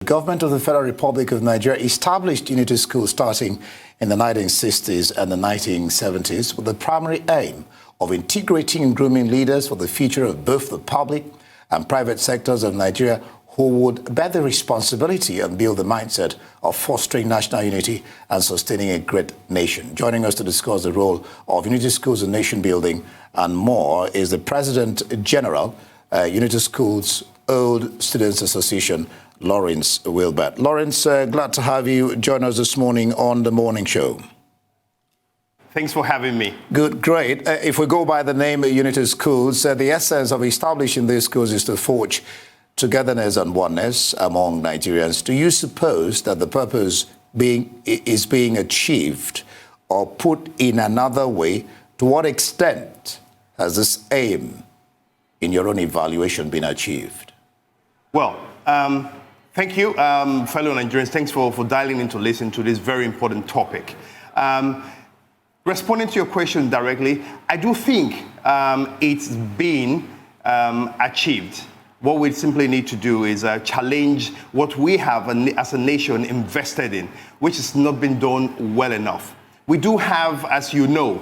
Government of the Federal Republic of Nigeria established unity schools starting in the 1960s and the 1970s with the primary aim of integrating and grooming leaders for the future of both the public and private sectors of Nigeria who would bear the responsibility and build the mindset of fostering national unity and sustaining a great nation. Joining us to discuss the role of unity schools in nation building and more is the President General, Unity Schools Old Students Association, Lawrence Wilbert. Lawrence, glad to have you join us this morning on The Morning Show. Thanks for having me. Good, great. If we go by the name Unity Schools, the essence of establishing these schools is to forge togetherness and oneness among Nigerians. Do you suppose that the purpose is being achieved, or put in another way, to what extent has this aim, in your own evaluation, been achieved? Well, thank you, fellow Nigerians. Thanks for dialing in to listen to this very important topic. Responding to your question directly, I do think it's been achieved. What we simply need to do is challenge what we have as a nation invested in, which has not been done well enough. We do have, as you know,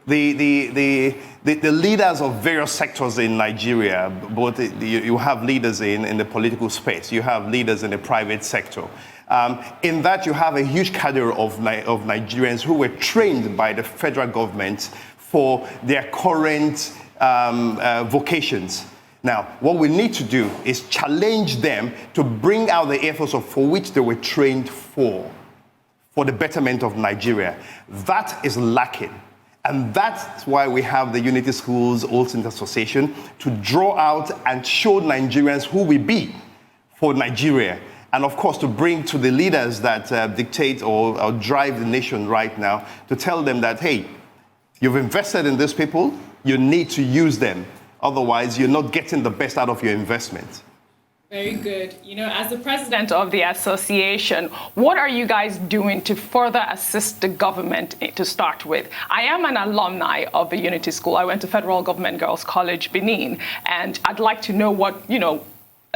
the leaders of various sectors in Nigeria. Both you have leaders in the political space, you have leaders in the private sector. In that, you have a huge cadre of Nigerians who were trained by the federal government for their current vocations. Now, what we need to do is challenge them to bring out the efforts for which they were trained for the betterment of Nigeria. That is lacking. And that's why we have the Unity Schools Old Students Association, to draw out and show Nigerians who we be for Nigeria. And of course, to bring to the leaders that dictate or drive the nation right now, to tell them that, hey, you've invested in these people, you need to use them. Otherwise, you're not getting the best out of your investment. Very good. You know, as the president of the association, what are you guys doing to further assist the government to start with? I am an alumni of the Unity School. I went to Federal Government Girls College, Benin, and I'd like to know what,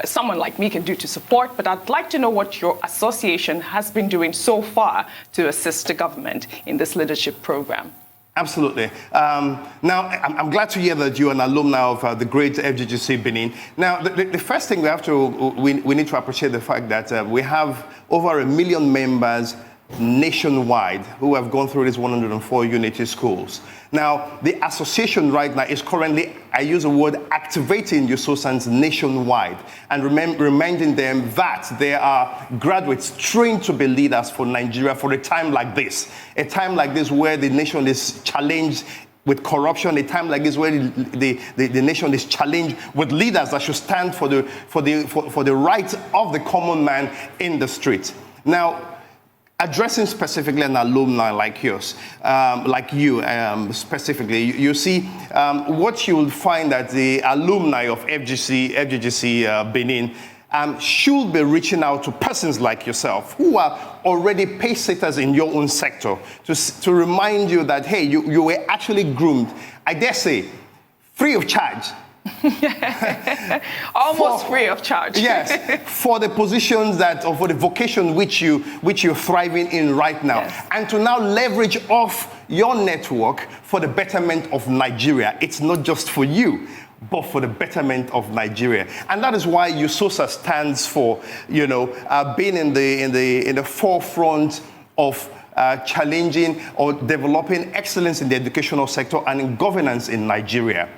someone like me can do to support, but I'd like to know what your association has been doing so far to assist the government in this leadership program. Absolutely. Now, I'm glad to hear that you're an alumni of the great FGGC Benin. Now, the first thing we need to appreciate the fact that we have over 1 million members nationwide who have gone through these 104 Unity schools. Now, the association right now is currently, I use the word, activating USOSANs nationwide and reminding them that there are graduates trained to be leaders for Nigeria for a time like this where the nation is challenged with corruption, a time like this where the nation is challenged with leaders that should stand for the rights of the common man in the street. Now, addressing specifically an alumni like yours, specifically, you see what you will find that the alumni of FGGC Benin should be reaching out to persons like yourself who are already pace-setters in your own sector to remind you that, hey, you were actually groomed, I dare say, free of charge. Almost free of charge. Yes, for the positions or for the vocation which you're thriving in right now, yes. And to now leverage off your network for the betterment of Nigeria. It's not just for you, but for the betterment of Nigeria, and that is why USOSA stands for, being in the forefront of challenging or developing excellence in the educational sector and in governance in Nigeria.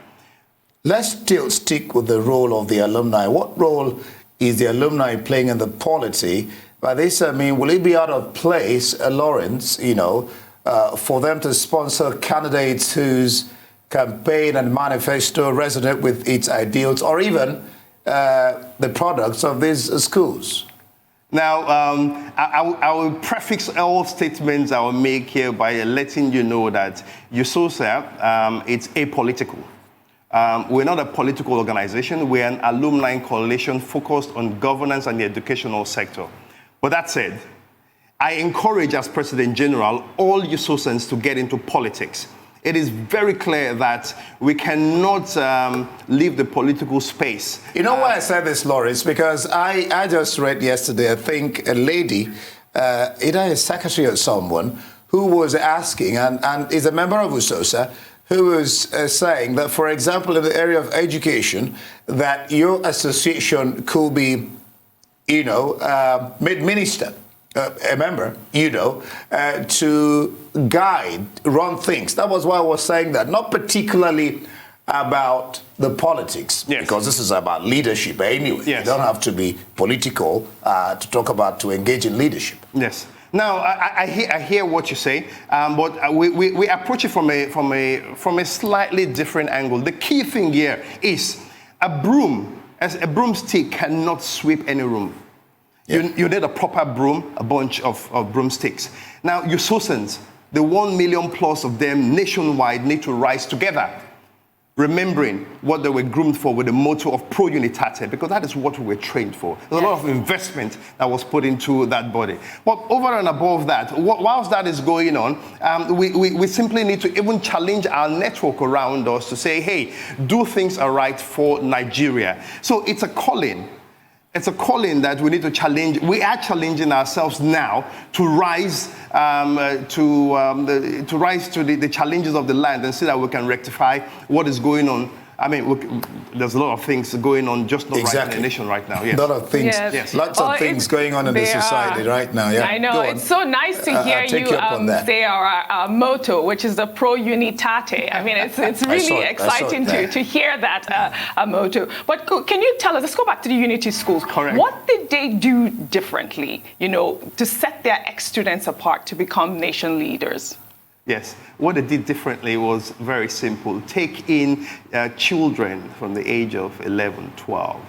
Let's still stick with the role of the alumni. What role is the alumni playing in the polity? By this, I mean, will it be out of place, Lawrence, for them to sponsor candidates whose campaign and manifesto resonate with its ideals, or even the products of these schools? Now, I will prefix all statements I will make here by letting you know that USOSA, it's apolitical. We're not a political organization. We're an alumni coalition focused on governance and the educational sector. But that said, I encourage, as President General, all USOSANs to get into politics. It is very clear that we cannot leave the political space. You know why I said this, Lawrence? Because I just read yesterday, I think, a lady, either a secretary or someone, who was asking, and is a member of USOSA, who was saying that, for example, in the area of education, that your association could be, made minister, a member, to guide, run things. That was why I was saying that, not particularly about the politics, because this is about leadership anyway. You don't have to be political to engage in leadership. Yes. Now, I hear what you say, but we approach it from a slightly different angle. The key thing here is a broomstick cannot sweep any room. You need a proper broom, a bunch of broomsticks. Now, USOSANs, the 1 million plus of them nationwide, need to rise together, remembering what they were groomed for with the motto of pro unitate, because that is what we were trained for. There's a lot of investment that was put into that body. But over and above that, whilst that is going on, we simply need to even challenge our network around us to say, hey, do things aright for Nigeria. So it's a calling. It's a calling that we need to challenge. We are challenging ourselves now to rise to the challenges of the land and see that we can rectify what is going on. I mean, there's a lot of things going on just not right in the nation right now. Yes. A lot of things, lots of things going on in the society right now. Yeah. I know. It's so nice to hear you say our motto, which is the pro unitate. I mean, it's really exciting to hear that motto. But can you tell us, let's go back to the unity schools. Correct. What did they do differently, to set their ex-students apart to become nation leaders? Yes, what they did differently was very simple. Take in children from the age of 11, 12,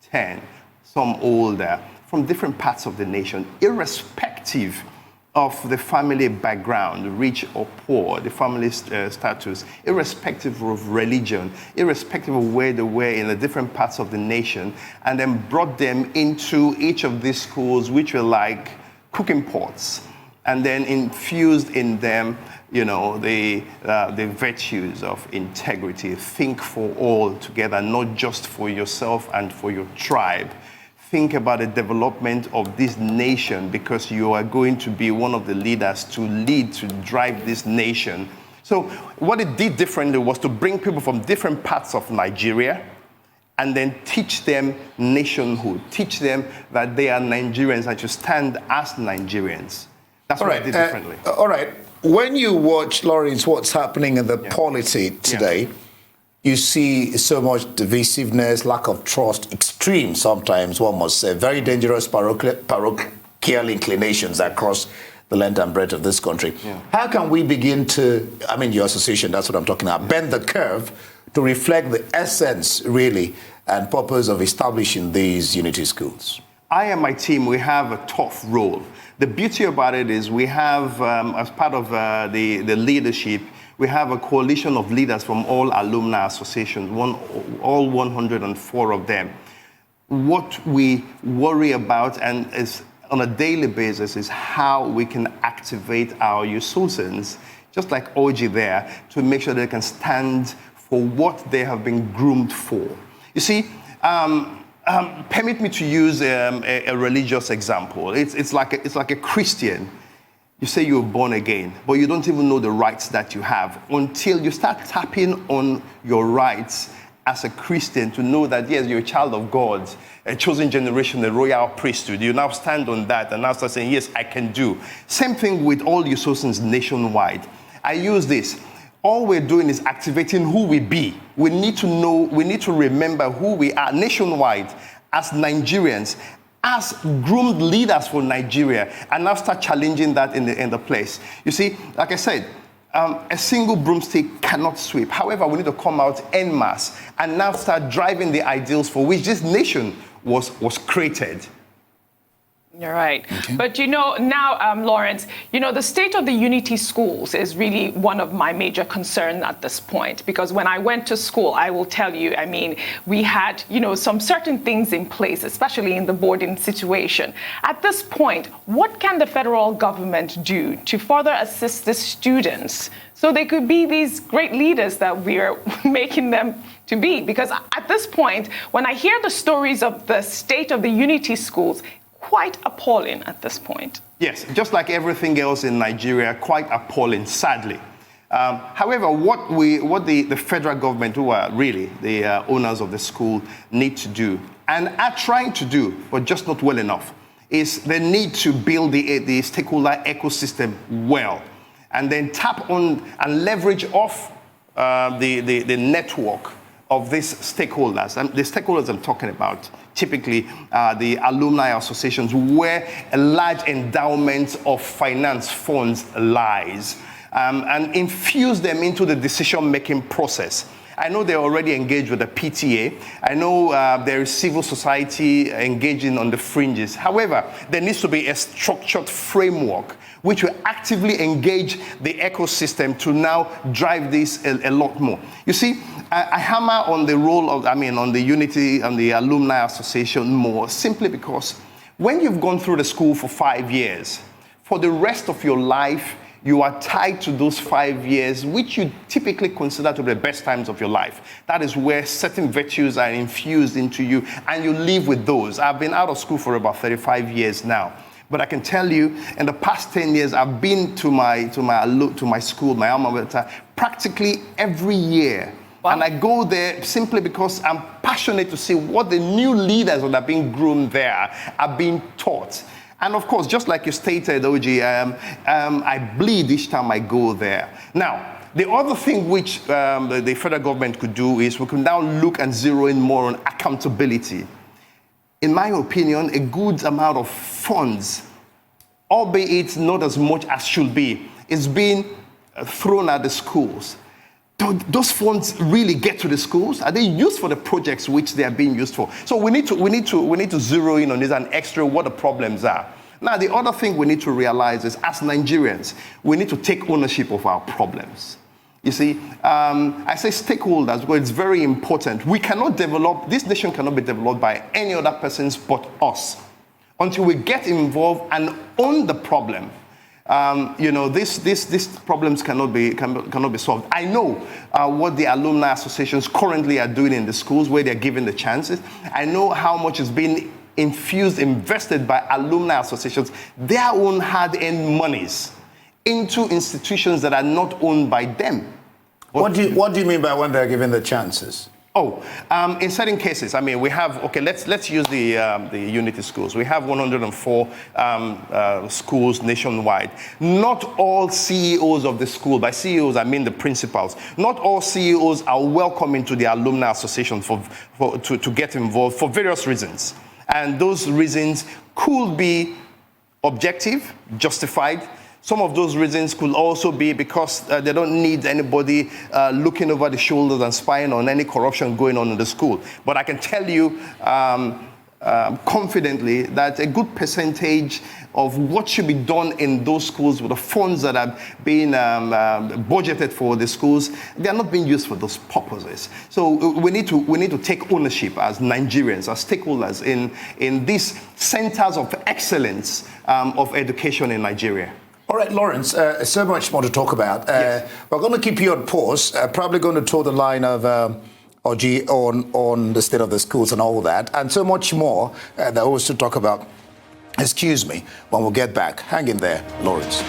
10, some older, from different parts of the nation, irrespective of the family background, rich or poor, the family status, irrespective of religion, irrespective of where they were in the different parts of the nation, and then brought them into each of these schools, which were like cooking pots, and then infused in them, the virtues of integrity. Think for all together, not just for yourself and for your tribe. Think about the development of this nation, because you are going to be one of the leaders to lead, to drive this nation. So what it did differently was to bring people from different parts of Nigeria and then teach them nationhood, teach them that they are Nigerians and to stand as Nigerians. That's what I did differently. All right. When you watch, Lawrence, what's happening in the polity today, you see so much divisiveness, lack of trust, extreme sometimes, one must say, very dangerous parochial inclinations across the length and breadth of this country. How can we begin to, your association, that's what I'm talking about, bend the curve to reflect the essence, really, and purpose of establishing these unity schools? I and my team, we have a tough role. The beauty about it is we have, as part of the leadership, we have a coalition of leaders from all alumni associations, all 104 of them. What we worry about and is on a daily basis is how we can activate our USOSANs, just like OG there, to make sure they can stand for what they have been groomed for. You see, permit me to use a religious example. It's like a Christian. You say you're born again, but you don't even know the rights that you have until you start tapping on your rights as a Christian to know that, yes, you're a child of God, a chosen generation, a royal priesthood. You now stand on that and now start saying, yes, I can do. Same thing with all USOSANs nationwide. I use this. All we're doing is activating who we be. We need to know, we need to remember who we are nationwide as Nigerians, as groomed leaders for Nigeria, and now start challenging that in the place. You see, like I said, a single broomstick cannot sweep. However, we need to come out en masse and now start driving the ideals for which this nation was created. You're right. Okay. But now, Lawrence, the state of the Unity schools is really one of my major concerns at this point, because when I went to school, I will tell you, we had, some certain things in place, especially in the boarding situation. At this point, what can the federal government do to further assist the students so they could be these great leaders that we're making them to be? Because at this point, when I hear the stories of the state of the Unity schools, quite appalling at this point. Yes, just like everything else in Nigeria, quite appalling, sadly. However, what the federal government, who are really the owners of the school, need to do, and are trying to do, but just not well enough, is they need to build the stakeholder ecosystem well, and then tap on and leverage off the network of these stakeholders. And the stakeholders I'm talking about, typically the alumni associations, where a large endowment of finance funds lies, and infuse them into the decision-making process. I know they're already engaged with the PTA. I know there is civil society engaging on the fringes. However, there needs to be a structured framework which will actively engage the ecosystem to now drive this a lot more. You see, I hammer on the role of, on the Unity and the Alumni Association more, simply because when you've gone through the school for 5 years, for the rest of your life, you are tied to those 5 years, which you typically consider to be the best times of your life. That is where certain virtues are infused into you, and you live with those. I've been out of school for about 35 years now. But I can tell you, in the past 10 years, I've been to my school, my alma mater, practically every year. Wow. And I go there simply because I'm passionate to see what the new leaders that are being groomed there are being taught. And of course, just like you stated, OG, I bleed each time I go there. Now, the other thing which the federal government could do is we could now look and zero in more on accountability. In my opinion, a good amount of funds, albeit not as much as should be, is being thrown at the schools. Those funds really get to the schools? Are they used for the projects which they are being used for? So we need to zero in on this and extra what the problems are. Now, the other thing we need to realize is, as Nigerians, we need to take ownership of our problems. You see, I say stakeholders because it's very important. We cannot develop, this nation cannot be developed by any other persons but us. Until we get involved and own the problem, these problems cannot be solved. I know what the alumni associations currently are doing in the schools where they're given the chances. I know how much is being invested by alumni associations, their own hard-earned monies, into institutions that are not owned by them. What do you mean by when they're given the chances? In certain cases, we have, let's use the Unity schools. We have 104 schools nationwide. Not all CEOs of the school, by CEOs I mean the principals, not all CEOs are welcome into the alumni association to get involved for various reasons. And those reasons could be objective, justified. Some of those reasons could also be because they don't need anybody looking over the shoulders and spying on any corruption going on in the school. But I can tell you confidently that a good percentage of what should be done in those schools with the funds that are being budgeted for the schools, they are not being used for those purposes. So we need to take ownership as Nigerians, as stakeholders in these centers of excellence of education in Nigeria. All right, Lawrence, so much more to talk about. Yes. We're going to keep you on pause, probably going to toe the line of OG on the state of the schools and all that, and so much more that was to talk about. Excuse me, when we'll get back. Hang in there, Lawrence.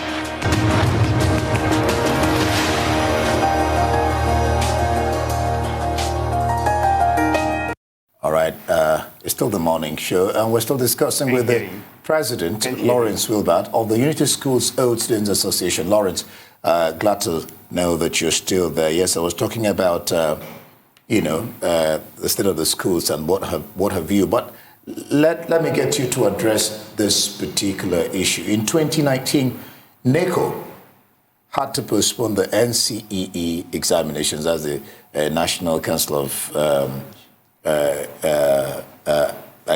All right, it's still the morning show, and we're still discussing with the President, Lawrence Wilbert, of the Unity Schools Old Students Association. Lawrence, glad to know that you're still there. Yes, I was talking about, the state of the schools and what have you, but let me get you to address this particular issue. In 2019, NECO had to postpone the NCEE examinations as the National Council of, I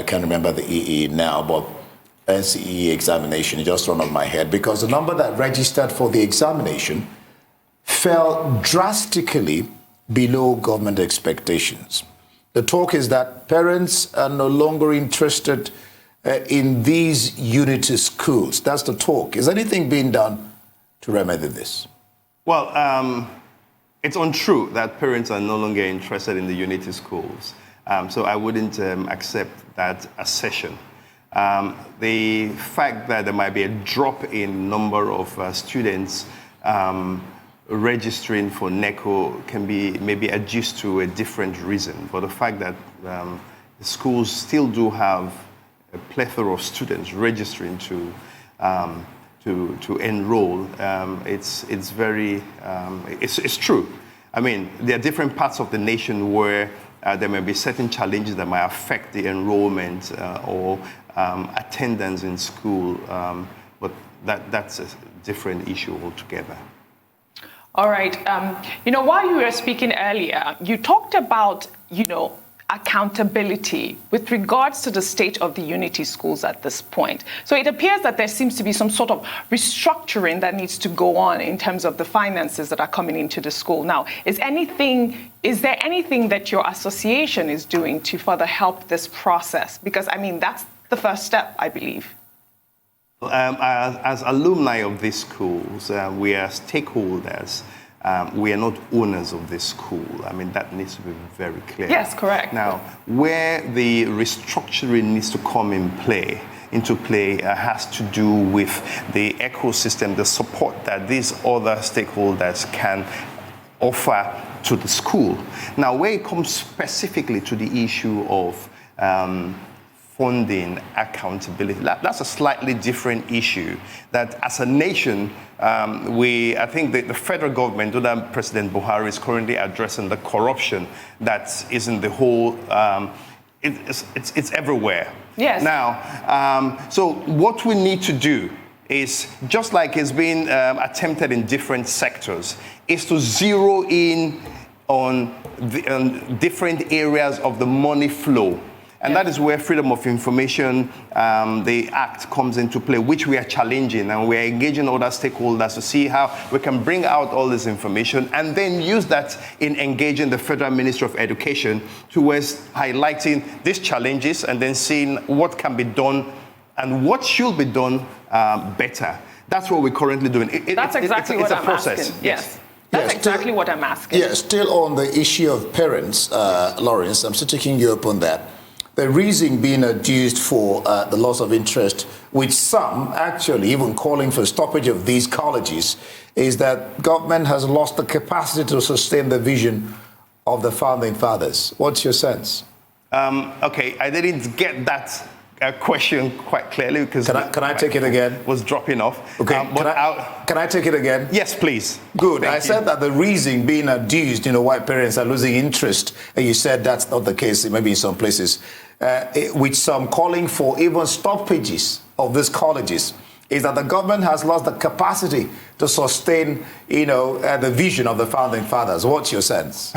can't remember the EE now, but NCE examination, it just run off my head, because the number that registered for the examination fell drastically below government expectations. The talk is that parents are no longer interested in these unity schools. That's the talk. Is anything being done to remedy this? Well, it's untrue that parents are no longer interested in the unity schools. So I wouldn't accept that assertion. The fact that there might be a drop in number of students registering for NECO can be maybe adduced to a different reason. But the fact that the schools still do have a plethora of students registering to enroll, it's true. I mean, there are different parts of the nation where there may be certain challenges that might affect the enrollment or attendance in school, but that's a different issue altogether. All right. While you were speaking earlier, you talked about, accountability with regards to the state of the unity schools at this point. So it appears that there seems to be some sort of restructuring that needs to go on in terms of the finances that are coming into the school. Now, is there anything that your association is doing to further help this process? Because, that's the first step, I believe. As alumni of these schools, we are stakeholders. We are not owners of this school. That needs to be very clear. Yes, correct. Now, where the restructuring needs to come into play has to do with the ecosystem, the support that these other stakeholders can offer to the school. Now, where it comes specifically to the issue of funding, accountability, that's a slightly different issue. That as a nation, I think the federal government, under President Buhari, is currently addressing the corruption that is in the whole, it's everywhere. Yes. Now, so what we need to do is, just like it's been attempted in different sectors, is to zero in on different areas of the money flow. And that is where Freedom of Information, the Act, comes into play, which we are challenging, and we are engaging other stakeholders to see how we can bring out all this information and then use that in engaging the Federal Ministry of Education towards highlighting these challenges and then seeing what can be done and what should be done better. That's what we're currently doing. That's exactly what I'm asking. Yes. That's exactly what I'm asking. Yeah, still on the issue of parents, Lawrence, I'm still taking you up on that. The reason being adduced for the loss of interest, which some actually even calling for stoppage of these colleges, is that government has lost the capacity to sustain the vision of the founding fathers. What's your sense? Okay, I didn't get that question quite clearly because can I take it again? Was dropping off. Okay, can I take it again? Yes, please. Good. I said that the reason being adduced, why parents are losing interest, and you said that's not the case, maybe in some places, with some calling for even stoppages of these colleges, is that the government has lost the capacity to sustain, the vision of the founding fathers. What's your sense?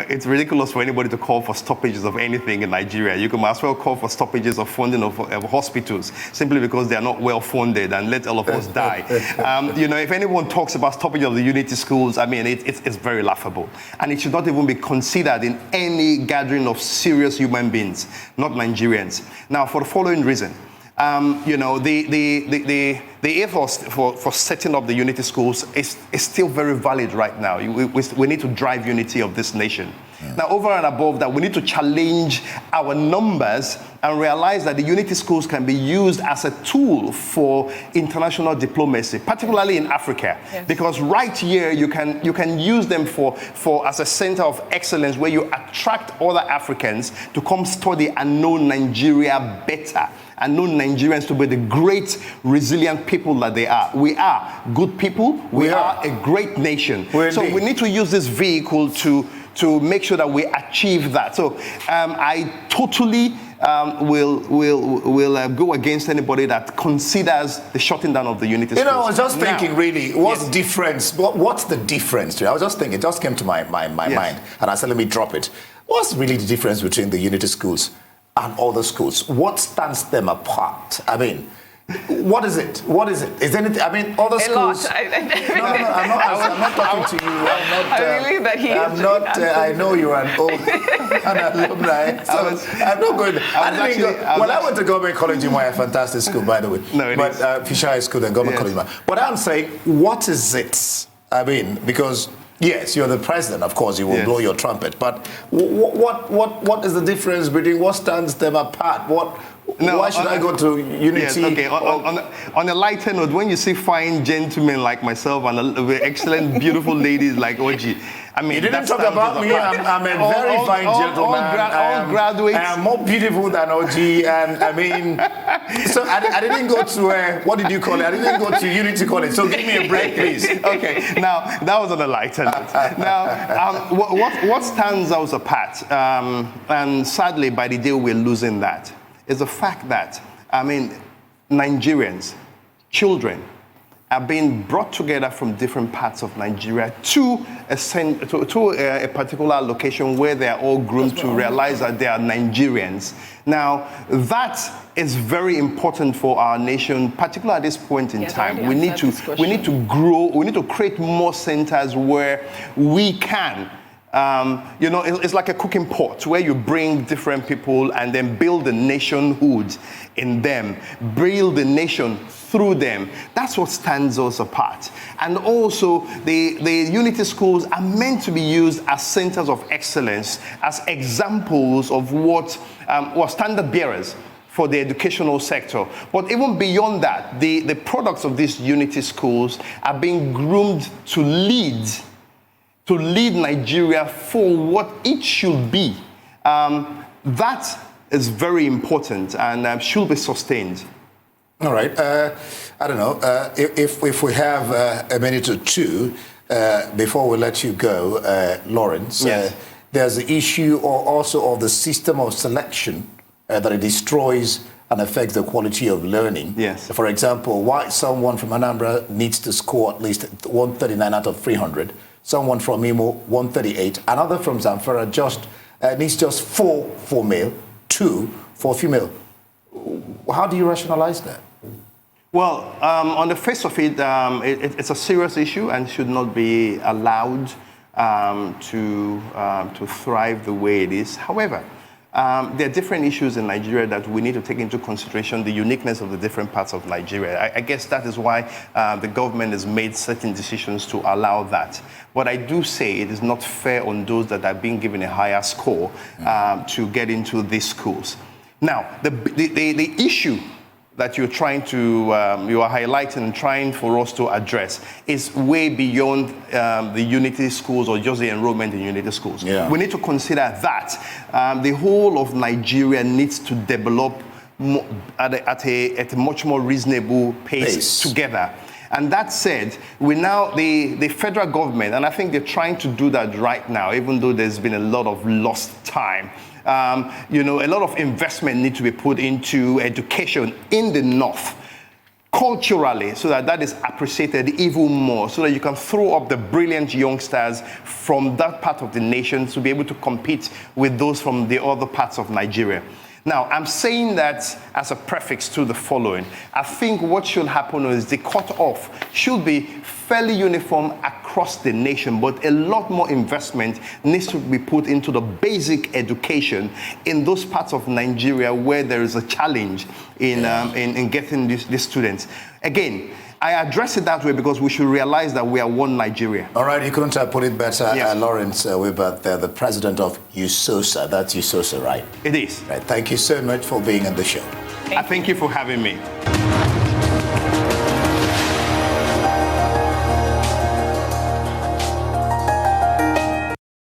It's ridiculous for anybody to call for stoppages of anything in Nigeria. You can as well call for stoppages of funding of hospitals simply because they are not well funded and let all of us die. If anyone talks about stoppage of the unity schools, it's very laughable. And it should not even be considered in any gathering of serious human beings, not Nigerians. Now, for the following reason. The ethos for setting up the unity schools is still very valid right now. We need to drive unity of this nation. Yeah. Now, over and above that, we need to challenge our numbers and realize that the unity schools can be used as a tool for international diplomacy, particularly in Africa. Yes. Because right here, you can use them for as a center of excellence where you attract other Africans to come study and know Nigeria better, and know Nigerians to be the great, resilient people that they are. We are good people. We are a great nation. So we need to use this vehicle to make sure that we achieve that. So I totally will go against anybody that considers the shutting down of the unity schools. I was just thinking, really, what's the difference? What's the difference? I was just thinking, it just came to my mind, and I said, let me drop it. What's really the difference between the unity schools and other schools? What stands them apart? I mean, what is it? What is it? Is anything? I mean, other schools. A lot. No, I'm not talking to you. I believe that he I'm is not. I know you're an alumni. So I'm not going. I went to Government College Umuahia, a fantastic school, by the way. No, it is. Fisher High School and Government College Umuahia. But I'm saying, what is it? I mean, because yes, you're the president. Of course, you will blow your trumpet. But what is the difference between what stands them apart? Why should I go to Unity? Yes, okay. On a lighter note, when you see fine gentlemen like myself and excellent, beautiful ladies like OG, I mean, you didn't talk about me. I'm a very fine gentleman. All graduates. I am more beautiful than OG, and I mean, so I didn't go to what did you call it? I didn't go to Unity College. So give me a break, please. Okay. Now that was on a lighter note. Now, what stands us apart, and sadly, by the day we're losing that, is the fact that, I mean, Nigerians, children, are being brought together from different parts of Nigeria to a particular location where they are all groomed to realize that they are Nigerians. Now, that is very important for our nation, particularly at this point in time. We need to grow, we need to create more centers where we can. It's like a cooking pot where you bring different people and then build a nationhood in them, build the nation through them. That's what stands us apart. And also, the Unity schools are meant to be used as centers of excellence, as examples of what standard bearers for the educational sector. But even beyond that, the products of these Unity schools are being groomed to lead Nigeria for what it should be. That is very important and should be sustained. All right. I don't know if we have a minute or two before we let you go, Lawrence. Yes. There's the issue also of the system of selection that it destroys and affects the quality of learning. Yes. For example, why someone from Anambra needs to score at least 139 out of 300. Someone from Imo, 138. Another from Zamfara needs just 4 for male, 2 for female. How do you rationalize that? Well, on the face of it, it's a serious issue and should not be allowed to thrive the way it is. However, there are different issues in Nigeria that we need to take into consideration, the uniqueness of the different parts of Nigeria. I guess that is why the government has made certain decisions to allow that. But I do say it is not fair on those that are being given a higher score to get into these schools. Now, the issue that you're trying to, you are highlighting and trying for us to address is way beyond the Unity schools or just the enrollment in Unity schools. Yeah. We need to consider that the whole of Nigeria needs to develop at a much more reasonable pace together. And that said, the federal government, and I think they're trying to do that right now, even though there's been a lot of lost time. A lot of investment needs to be put into education in the north, culturally, so that is appreciated even more, so that you can throw up the brilliant youngsters from that part of the nation to be able to compete with those from the other parts of Nigeria. Now, I'm saying that as a prefix to the following. I think what should happen is the cutoff should be fairly uniform across the nation, but a lot more investment needs to be put into the basic education in those parts of Nigeria where there is a challenge in getting these students. Again, I address it that way because we should realize that we are one Nigeria. All right, you couldn't have put it better. Yes. Lawrence Wilbert, the president of USOSA. That's USOSA, right? It is. Right. Thank you so much for being on the show. Thank you for having me.